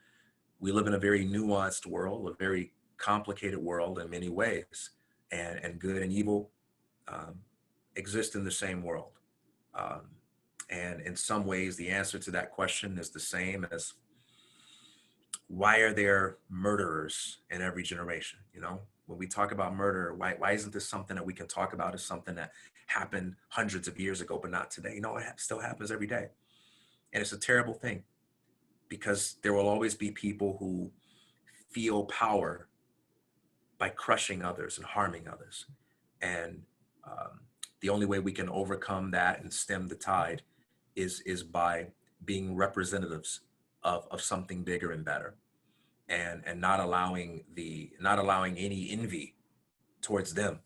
We live in a very nuanced world, a very complicated world in many ways, and good and evil um, exist in the same world. Um, And in some ways, the answer to that question is the same as, why are there murderers in every generation? You know, when we talk about murder, why isn't this something that we can talk about as something that happened hundreds of years ago, but not today? You know, it still happens every day. And it's a terrible thing, because there will always be people who feel power by crushing others and harming others. And um, the only way we can overcome that and stem the tide is by being representatives of something bigger and better, and not allowing any envy towards them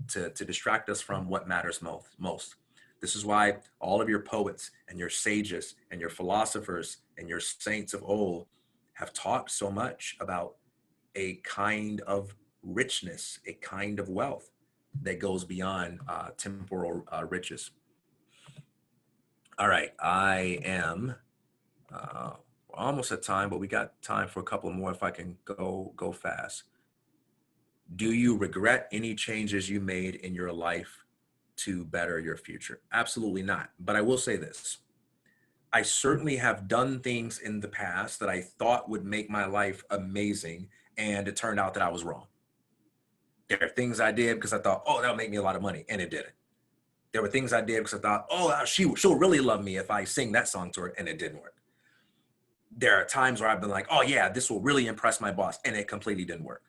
to distract us from what matters most. This is why all of your poets and your sages and your philosophers and your saints of old have talked so much about a kind of richness, a kind of wealth that goes beyond temporal riches. All right, I am almost at time, but we got time for a couple more if I can go fast. Do you regret any changes you made in your life to better your future? Absolutely not. But I will say this. I certainly have done things in the past that I thought would make my life amazing, and it turned out that I was wrong. There are things I did because I thought, oh, that'll make me a lot of money, and it didn't. There were things I did because I thought, oh, she'll really love me if I sing that song to her, and it didn't work. There are times where I've been like, oh yeah, this will really impress my boss, and it completely didn't work.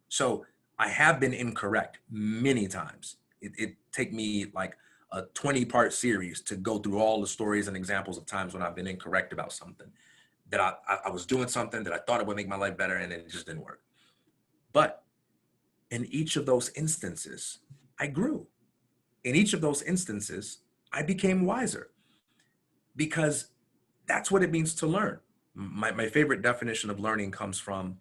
So I have been incorrect many times. It take me like a 20-part series to go through all the stories and examples of times when I've been incorrect about something, that I was doing something that I thought it would make my life better, and it just didn't work. But in each of those instances, I grew. In each of those instances, I became wiser, because that's what it means to learn. My favorite definition of learning comes from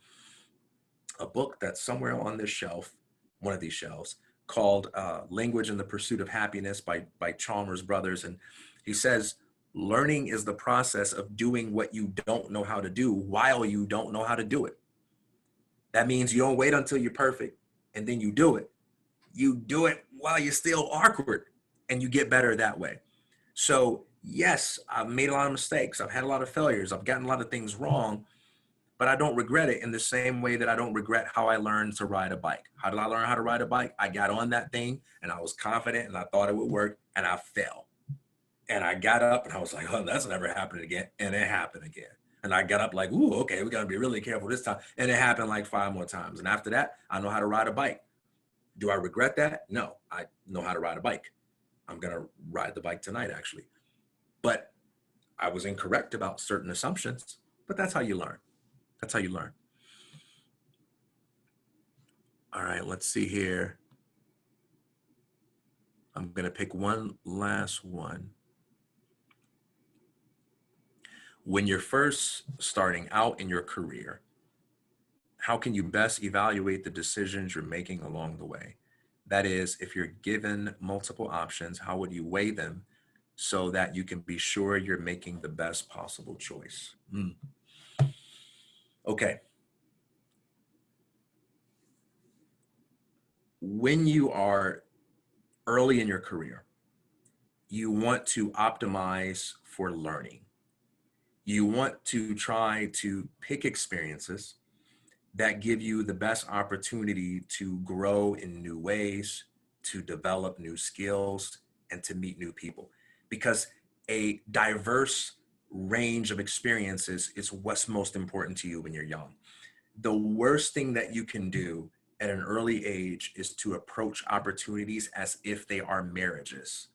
a book that's somewhere on this shelf, one of these shelves, called Language and the Pursuit of Happiness by Chalmers Brothers. And he says, learning is the process of doing what you don't know how to do while you don't know how to do it. That means you don't wait until you're perfect and then you do it. You do it while you're still awkward, and you get better that way. So yes, I've made a lot of mistakes. I've had a lot of failures. I've gotten a lot of things wrong, but I don't regret it in the same way that I don't regret how I learned to ride a bike. How did I learn how to ride a bike? I got on that thing and I was confident and I thought it would work, and I fell. And I got up and I was like, oh, that's never happening again. And it happened again. And I got up like, ooh, okay, we got to be really careful this time. And it happened like 5 more times. And after that, I know how to ride a bike. Do I regret that? No, I know how to ride a bike. I'm going to ride the bike tonight, actually. But I was incorrect about certain assumptions, but that's how you learn. That's how you learn. All right, let's see here. I'm going to pick one last one. When you're first starting out in your career, how can you best evaluate the decisions you're making along the way? That is, if you're given multiple options, how would you weigh them so that you can be sure you're making the best possible choice? Okay. When you are early in your career, you want to optimize for learning. You want to try to pick experiences that give you the best opportunity to grow in new ways, to develop new skills, and to meet new people. Because a diverse range of experiences is what's most important to you when you're young. The worst thing that you can do at an early age is to approach opportunities as if they are marriages.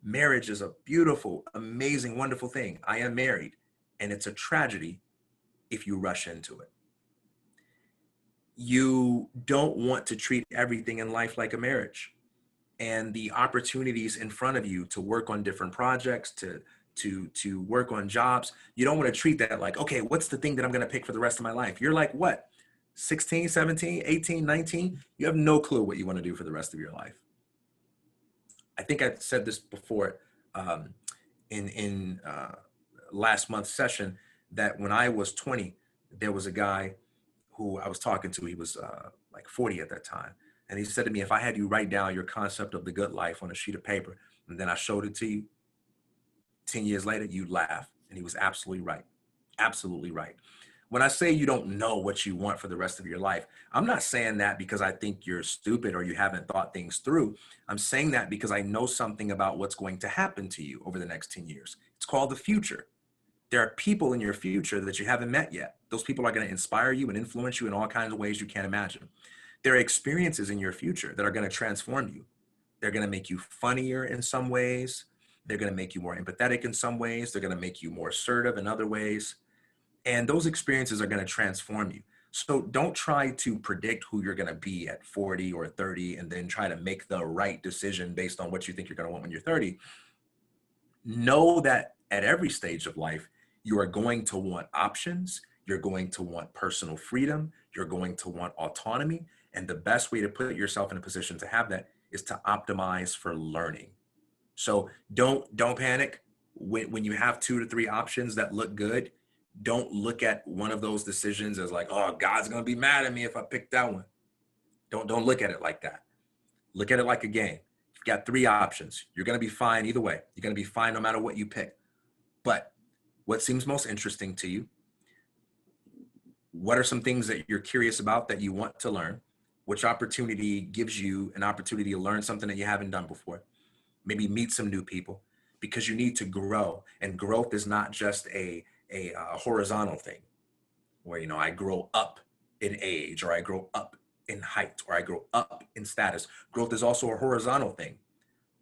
Marriage is a beautiful, amazing, wonderful thing. I am married, and it's a tragedy if you rush into it. You don't want to treat everything in life like a marriage, and the opportunities in front of you to work on different projects, to work on jobs, you don't want to treat that like, okay, what's the thing that I'm going to pick for the rest of my life? You're like, what, 16, 17, 18, 19? You have no clue what you want to do for the rest of your life. I think I said this before in last month's session, that when I was 20, there was a guy who I was talking to. He was like 40 at that time. And he said to me, if I had you write down your concept of the good life on a sheet of paper, and then I showed it to you, 10 years later, you'd laugh. And he was absolutely right. Absolutely right. When I say you don't know what you want for the rest of your life, I'm not saying that because I think you're stupid or you haven't thought things through. I'm saying that because I know something about what's going to happen to you over the next 10 years. It's called the future. There are people in your future that you haven't met yet. Those people are going to inspire you and influence you in all kinds of ways you can't imagine. There are experiences in your future that are going to transform you. They're going to make you funnier in some ways. They're going to make you more empathetic in some ways. They're going to make you more assertive in other ways. And those experiences are going to transform you. So don't try to predict who you're going to be at 40 or 30 and then try to make the right decision based on what you think you're going to want when you're 30. Know that at every stage of life, you are going to want options. You're going to want personal freedom. You're going to want autonomy. And the best way to put yourself in a position to have that is to optimize for learning. So don't panic when you have 2 to 3 options that look good. Don't look at one of those decisions as like, oh, God's gonna be mad at me if I pick that one. Don't look at it like that. Look at it like a game. You've got 3 options. You're gonna be fine either way. You're gonna be fine no matter what you pick. But what seems most interesting to you? What are some things that you're curious about that you want to learn? Which opportunity gives you an opportunity to learn something that you haven't done before? Maybe meet some new people, because you need to grow. And growth is not just a horizontal thing where, I grow up in age, or I grow up in height, or I grow up in status. Growth is also a horizontal thing.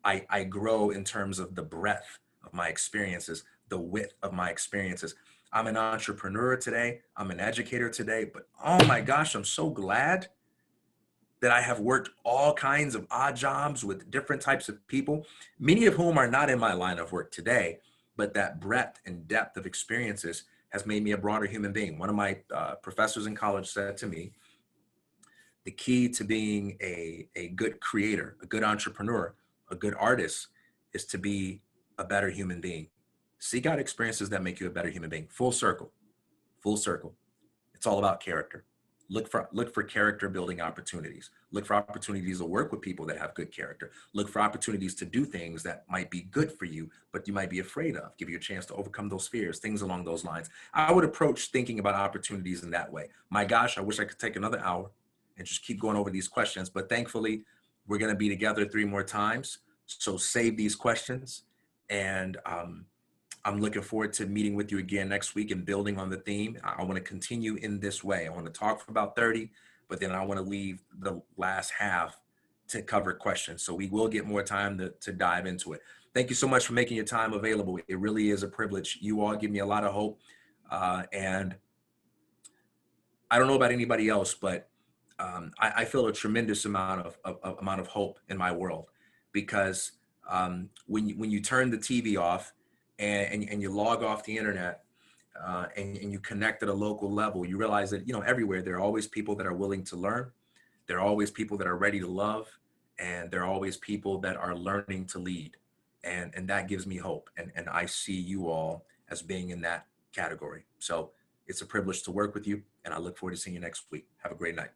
I grow in terms of the breadth of my experiences, the width of my experiences. I'm an entrepreneur today. I'm an educator today, but oh my gosh, I'm so glad that I have worked all kinds of odd jobs with different types of people, many of whom are not in my line of work today, but that breadth and depth of experiences has made me a broader human being. One of my professors in college said to me, the key to being a good creator, a good entrepreneur, a good artist is to be a better human being. Seek out experiences that make you a better human being. Full circle, full circle. It's all about character. Look for character building opportunities. Look for opportunities to work with people that have good character. Look for opportunities to do things that might be good for you, but you might be afraid of. Give you a chance to overcome those fears, things along those lines. I would approach thinking about opportunities in that way. My gosh, I wish I could take another hour and just keep going over these questions, but thankfully we're going to be together 3 more times. So save these questions, and I'm looking forward to meeting with you again next week and building on the theme. I want to continue in this way. I want to talk for about 30, but then I want to leave the last half to cover questions. So we will get more time to dive into it. Thank you so much for making your time available. It really is a privilege. You all give me a lot of hope. And I don't know about anybody else, but I feel a tremendous amount of hope in my world, because when you turn the TV off and you log off the internet, and you connect at a local level, you realize that everywhere there are always people that are willing to learn. There are always people that are ready to love, and there are always people that are learning to lead, and that gives me hope. And I see you all as being in that category. So it's a privilege to work with you, and I look forward to seeing you next week. Have a great night.